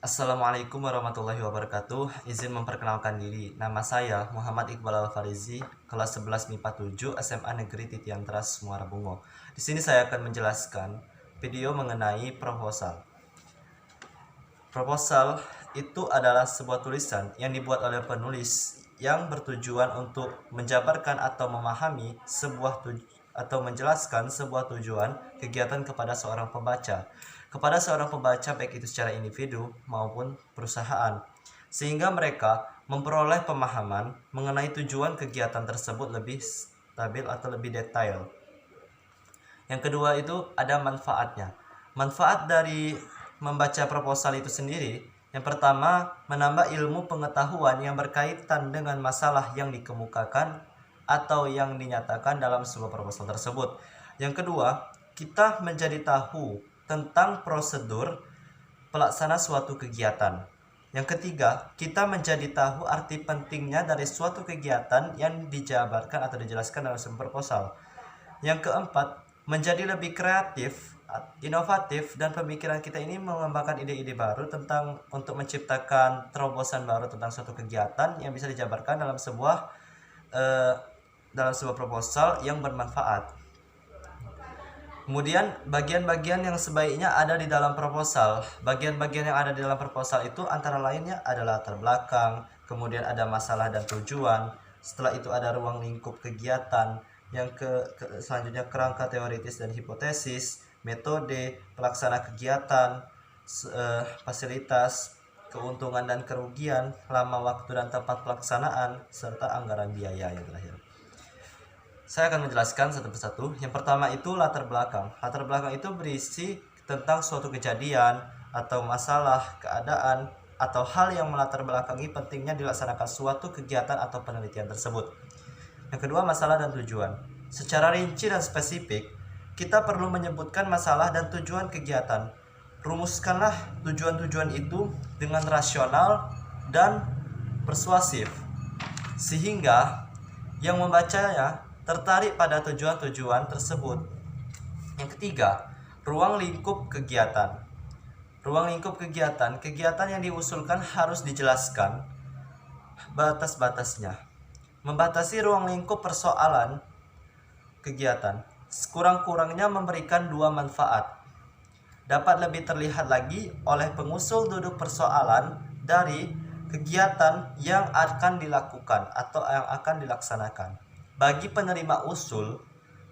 Assalamualaikum warahmatullahi wabarakatuh. Izin memperkenalkan diri. Nama saya Muhammad Iqbal Al-Farizi, kelas 11 MIPA 7 SMA Negeri Titian Teras Muara Bungo. Di sini saya akan menjelaskan video mengenai proposal. Proposal itu adalah sebuah tulisan yang dibuat oleh penulis yang bertujuan untuk menjabarkan atau memahami atau menjelaskan sebuah tujuan kegiatan kepada seorang pembaca. Kepada seorang pembaca baik itu secara individu maupun perusahaan, sehingga mereka memperoleh pemahaman mengenai tujuan kegiatan tersebut lebih stabil atau lebih detail. Yang kedua itu ada manfaatnya. Manfaat dari membaca proposal itu sendiri, yang pertama menambah ilmu pengetahuan yang berkaitan dengan masalah yang dikemukakan atau yang dinyatakan dalam sebuah proposal tersebut. Yang kedua, kita menjadi tahu tentang prosedur pelaksana suatu kegiatan. Yang ketiga, kita menjadi tahu arti pentingnya dari suatu kegiatan yang dijabarkan atau dijelaskan dalam sebuah proposal. Yang keempat, menjadi lebih kreatif, inovatif, dan pemikiran kita ini mengembangkan ide-ide baru untuk menciptakan terobosan baru tentang suatu kegiatan yang bisa dijabarkan dalam sebuah proposal yang bermanfaat. Kemudian bagian-bagian yang sebaiknya ada di dalam proposal. Bagian-bagian yang ada di dalam proposal itu antara lainnya adalah latar belakang, kemudian ada masalah dan tujuan. Setelah itu ada ruang lingkup kegiatan. Selanjutnya kerangka teoritis dan hipotesis, metode, pelaksana kegiatan, fasilitas, keuntungan dan kerugian, lama waktu dan tempat pelaksanaan, serta anggaran biaya yang terakhir. Saya akan menjelaskan satu persatu. Yang pertama itu latar belakang. Latar belakang itu berisi tentang suatu kejadian atau masalah, keadaan, atau hal yang melatar belakangi pentingnya dilaksanakan suatu kegiatan atau penelitian tersebut. Yang kedua, masalah dan tujuan. Secara rinci dan spesifik, kita perlu menyebutkan masalah dan tujuan kegiatan. Rumuskanlah tujuan-tujuan itu dengan rasional dan persuasif, sehingga yang membacanya tertarik pada tujuan-tujuan tersebut. Yang ketiga, ruang lingkup kegiatan. Ruang lingkup kegiatan yang diusulkan harus dijelaskan batas-batasnya. Membatasi ruang lingkup persoalan kegiatan, sekurang-kurangnya memberikan dua manfaat. Dapat lebih terlihat lagi oleh pengusul duduk persoalan dari kegiatan yang akan dilakukan atau yang akan dilaksanakan. Bagi penerima usul,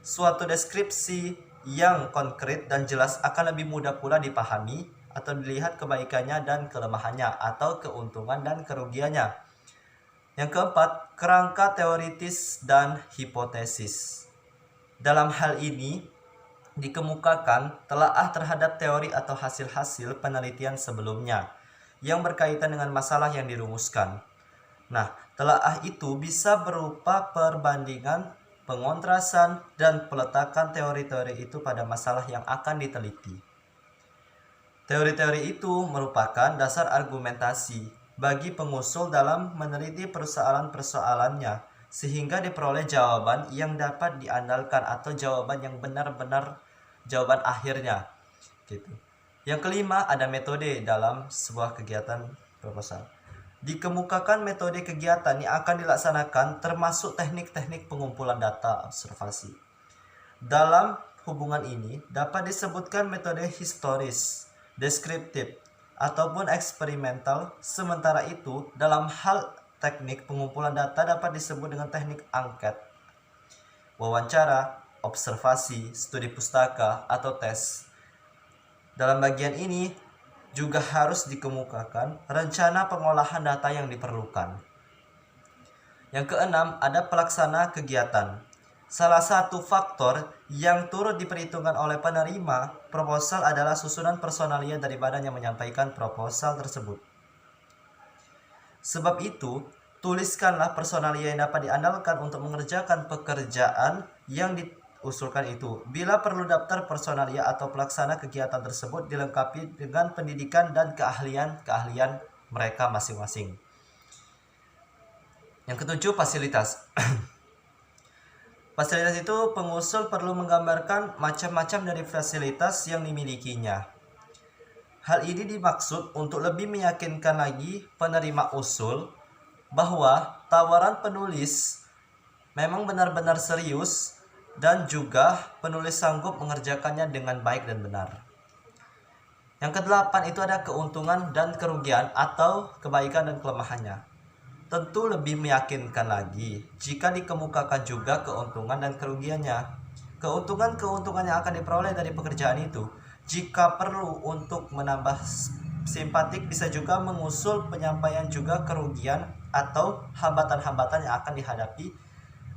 suatu deskripsi yang konkret dan jelas akan lebih mudah pula dipahami atau dilihat kebaikannya dan kelemahannya atau keuntungan dan kerugiannya. Yang keempat, kerangka teoritis dan hipotesis. Dalam hal ini, dikemukakan telaah terhadap teori atau hasil-hasil penelitian sebelumnya yang berkaitan dengan masalah yang dirumuskan. Nah, telaah itu bisa berupa perbandingan, pengontrasan, dan peletakan teori-teori itu pada masalah yang akan diteliti. Teori-teori itu merupakan dasar argumentasi bagi pengusul dalam meneliti persoalan-persoalannya, sehingga diperoleh jawaban yang dapat diandalkan atau jawaban yang benar-benar jawaban akhirnya. Gitu. Yang kelima, ada metode dalam sebuah kegiatan proposal. Dikemukakan metode kegiatan yang akan dilaksanakan termasuk teknik-teknik pengumpulan data observasi. Dalam hubungan ini dapat disebutkan metode historis, deskriptif, ataupun eksperimental. Sementara itu dalam hal teknik pengumpulan data dapat disebut dengan teknik angket, wawancara, observasi, studi pustaka, atau tes. Dalam bagian ini juga harus dikemukakan rencana pengolahan data yang diperlukan. Yang keenam, ada pelaksana kegiatan. Salah satu faktor yang turut diperhitungkan oleh penerima proposal adalah susunan personalia daripada yang menyampaikan proposal tersebut. Sebab itu, tuliskanlah personalia yang dapat diandalkan untuk mengerjakan pekerjaan yang diusulkan itu. Bila perlu, daftar personalia atau pelaksana kegiatan tersebut dilengkapi dengan pendidikan dan keahlian mereka masing-masing. Yang ketujuh, fasilitas. Fasilitas itu pengusul perlu menggambarkan macam-macam dari fasilitas yang dimilikinya. Hal ini dimaksud untuk lebih meyakinkan lagi penerima usul bahwa tawaran penulis memang benar-benar serius dan juga penulis sanggup mengerjakannya dengan baik dan benar. Yang kedelapan itu ada keuntungan dan kerugian atau kebaikan dan kelemahannya. Tentu lebih meyakinkan lagi jika dikemukakan juga keuntungan dan kerugiannya. Keuntungan-keuntungan yang akan diperoleh dari pekerjaan itu, jika perlu untuk menambah simpatik, bisa juga mengusul penyampaian juga kerugian atau hambatan-hambatan yang akan dihadapi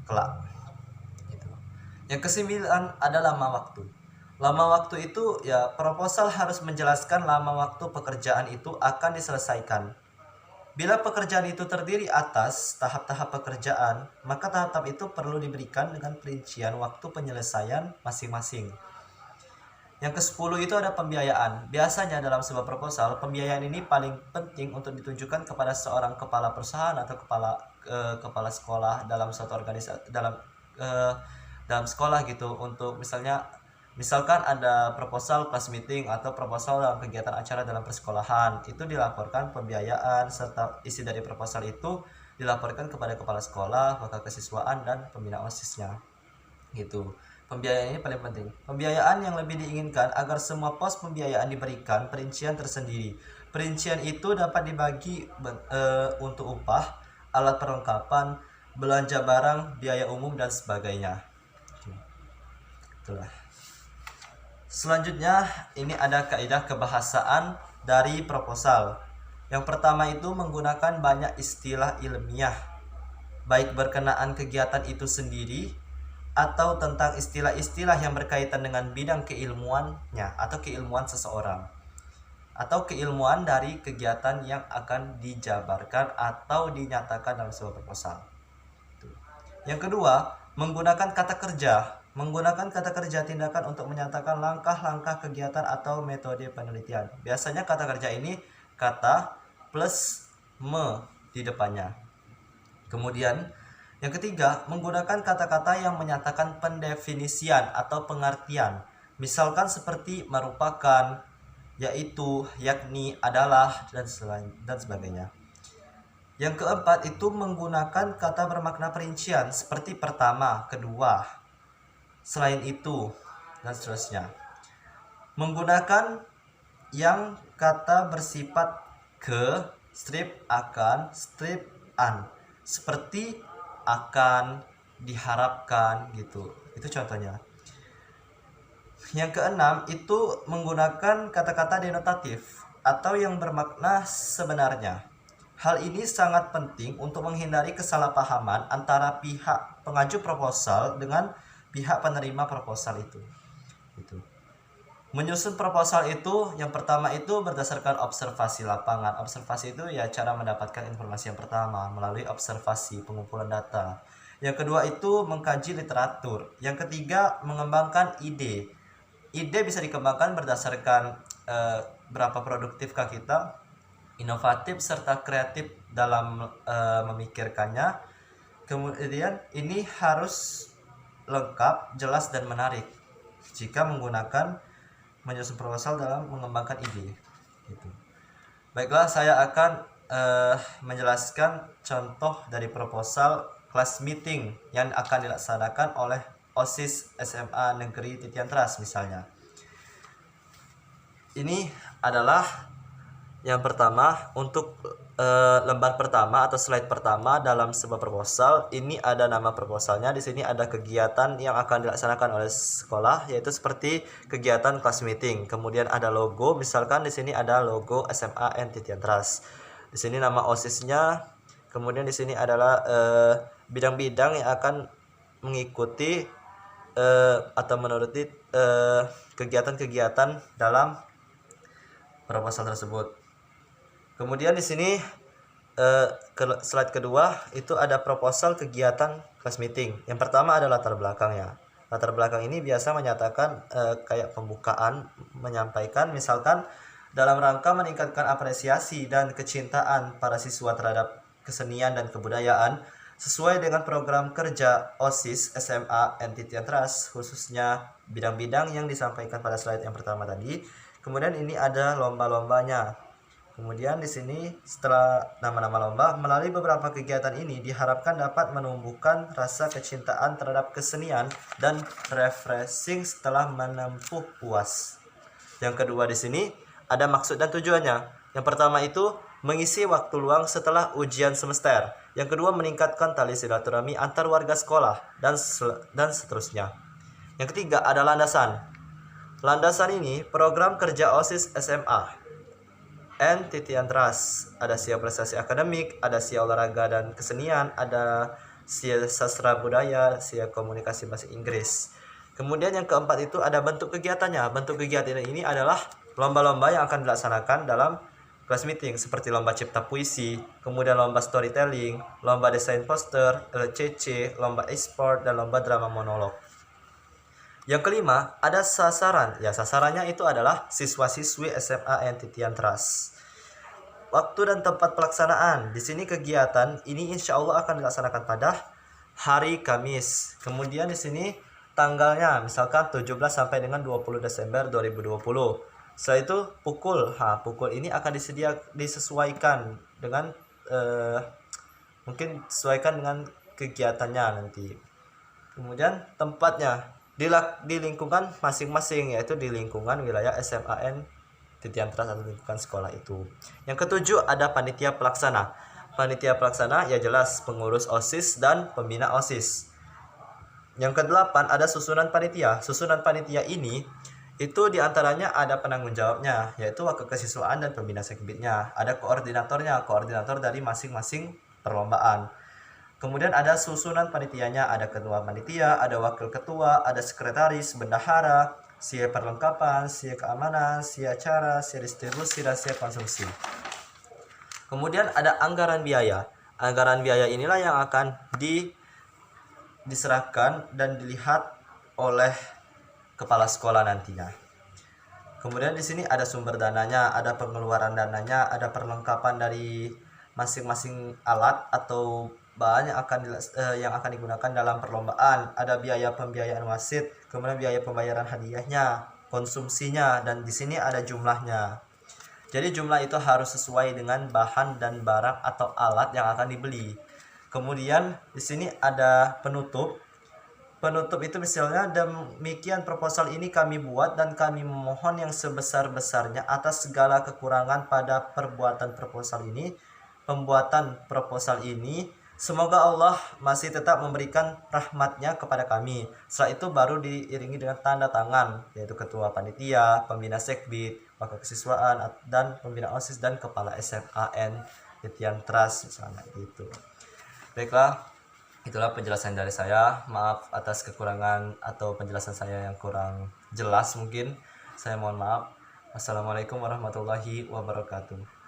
kelak. Yang kesembilan ada lama waktu. Lama waktu itu ya, proposal harus menjelaskan lama waktu pekerjaan itu akan diselesaikan. Bila pekerjaan itu terdiri atas tahap-tahap pekerjaan, maka tahap-tahap itu perlu diberikan dengan perincian waktu penyelesaian masing-masing. Yang ke-10 itu ada pembiayaan. Biasanya dalam sebuah proposal, pembiayaan ini paling penting untuk ditunjukkan kepada seorang kepala perusahaan atau kepala sekolah dalam suatu organisasi, dalam sekolah gitu, untuk misalkan ada proposal class meeting atau proposal dalam kegiatan acara dalam persekolahan, itu dilaporkan pembiayaan serta isi dari proposal itu dilaporkan kepada kepala sekolah, maka kesiswaan dan pembina OSIS-nya gitu. Pembiayaan ini paling penting. Pembiayaan yang lebih diinginkan agar semua pos pembiayaan diberikan perincian tersendiri. Perincian itu dapat dibagi untuk upah, alat perlengkapan, belanja barang, biaya umum dan sebagainya. Itulah. Selanjutnya ini ada kaidah kebahasaan dari proposal. Yang pertama itu menggunakan banyak istilah ilmiah, baik berkenaan kegiatan itu sendiri atau tentang istilah-istilah yang berkaitan dengan bidang keilmuannya atau keilmuan seseorang atau keilmuan dari kegiatan yang akan dijabarkan atau dinyatakan dalam sebuah proposal. Yang kedua, menggunakan kata kerja. Menggunakan kata kerja tindakan untuk menyatakan langkah-langkah kegiatan atau metode penelitian. Biasanya kata kerja ini kata plus me di depannya. Kemudian yang ketiga, menggunakan kata-kata yang menyatakan pendefinisian atau pengertian. Misalkan seperti merupakan, yaitu, yakni, adalah, dan sebagainya. Yang keempat itu menggunakan kata bermakna perincian seperti pertama, kedua, selain itu, dan seterusnya. Menggunakan yang kata bersifat ke, strip, akan, strip, an, seperti akan, diharapkan gitu. Itu contohnya. Yang keenam itu menggunakan kata-kata denotatif atau yang bermakna sebenarnya. Hal ini sangat penting untuk menghindari kesalahpahaman antara pihak pengaju proposal dengan pihak penerima proposal itu. Gitu. Menyusun proposal itu yang pertama itu berdasarkan observasi lapangan. Observasi itu ya cara mendapatkan informasi yang pertama melalui observasi, pengumpulan data. Yang kedua itu mengkaji literatur. Yang ketiga mengembangkan ide. Ide bisa dikembangkan berdasarkan berapa produktifkah kita, inovatif serta kreatif dalam memikirkannya. Kemudian ini harus lengkap, jelas dan menarik jika menggunakan menyusun proposal dalam mengembangkan ide gitu. Baiklah, saya akan menjelaskan contoh dari proposal class meeting yang akan dilaksanakan oleh OSIS SMA Negeri Titian Trust misalnya. Ini adalah yang pertama untuk lembar pertama atau slide pertama dalam sebuah proposal. Ini ada nama proposalnya, di sini ada kegiatan yang akan dilaksanakan oleh sekolah, yaitu seperti kegiatan class meeting. Kemudian ada logo, misalkan di sini ada logo SMA N Titian Trust. Di sini nama OSIS-nya. Kemudian di sini adalah bidang-bidang yang akan mengikuti atau menuruti kegiatan-kegiatan dalam proposal tersebut. Kemudian di sini slide kedua itu ada proposal kegiatan class meeting. Yang pertama ada latar belakangnya. Latar belakang ini biasa menyatakan kayak pembukaan, menyampaikan misalkan dalam rangka meningkatkan apresiasi dan kecintaan para siswa terhadap kesenian dan kebudayaan sesuai dengan program kerja OSIS SMA N Titian Trust, khususnya bidang-bidang yang disampaikan pada slide yang pertama tadi. Kemudian ini ada lomba-lombanya. Kemudian di sini setelah nama-nama lomba, melalui beberapa kegiatan ini diharapkan dapat menumbuhkan rasa kecintaan terhadap kesenian dan refreshing setelah menempuh UAS. Yang kedua di sini ada maksud dan tujuannya. Yang pertama itu mengisi waktu luang setelah ujian semester. Yang kedua meningkatkan tali silaturahmi antar warga sekolah dan seterusnya. Yang ketiga ada landasan. Landasan ini program kerja OSIS SMA and titian trust. Ada SIA prestasi akademik, ada SIA olahraga dan kesenian, ada SIA sastra budaya, SIA komunikasi bahasa Inggris. Kemudian yang keempat itu ada bentuk kegiatannya. Bentuk kegiatan ini adalah lomba-lomba yang akan dilaksanakan dalam kelas meeting seperti lomba cipta puisi, kemudian lomba storytelling, lomba desain poster, LCC, lomba e-sport, dan lomba drama monolog. Yang kelima, ada sasaran. Ya, sasarannya itu adalah siswa-siswi SMA and Titian Trust. Waktu dan tempat pelaksanaan. Di sini kegiatan ini insya Allah akan dilaksanakan pada hari Kamis. Kemudian di sini tanggalnya misalkan 17 sampai dengan 20 Desember 2020. Setelah itu pukul ini akan disesuaikan dengan mungkin sesuaikan dengan kegiatannya nanti. Kemudian tempatnya di lingkungan masing-masing, yaitu di lingkungan wilayah SMAN Titian Trust atau lingkungan sekolah itu. Yang ketujuh ada panitia pelaksana. Panitia pelaksana ya jelas pengurus OSIS dan pembina OSIS. Yang kedelapan ada susunan panitia. Susunan panitia ini itu diantaranya ada penanggung jawabnya, yaitu wakil kesiswaan dan pembina sekbidnya. Ada koordinatornya, koordinator dari masing-masing perlombaan. Kemudian ada susunan panitianya, ada ketua panitia, ada wakil ketua, ada sekretaris, bendahara, SIA perlengkapan, SIA keamanan, SIA acara, SIA distribusi, dan SIA konsumsi. Kemudian ada anggaran biaya. Anggaran biaya inilah yang akan diserahkan dan dilihat oleh kepala sekolah nantinya. Kemudian di sini ada sumber dananya, ada pengeluaran dananya, ada perlengkapan dari masing-masing alat atau bahan yang akan digunakan dalam perlombaan, ada biaya pembiayaan wasit, kemudian biaya pembayaran hadiahnya, konsumsinya, dan di sini ada jumlahnya. Jadi jumlah itu harus sesuai dengan bahan dan barang atau alat yang akan dibeli. Kemudian di sini ada penutup. Penutup itu misalnya, demikian proposal ini kami buat dan kami memohon yang sebesar-besarnya atas segala kekurangan pada pembuatan proposal ini. Semoga Allah masih tetap memberikan rahmatnya kepada kami. Setelah itu baru diiringi dengan tanda tangan, yaitu ketua panitia, pembina sekbid, wakil kesiswaan, dan pembina OSIS dan kepala SMAN Titian Trust misalnya gitu. Baiklah, itulah penjelasan dari saya. Maaf atas kekurangan atau penjelasan saya yang kurang jelas mungkin. Saya mohon maaf. Wassalamualaikum warahmatullahi wabarakatuh.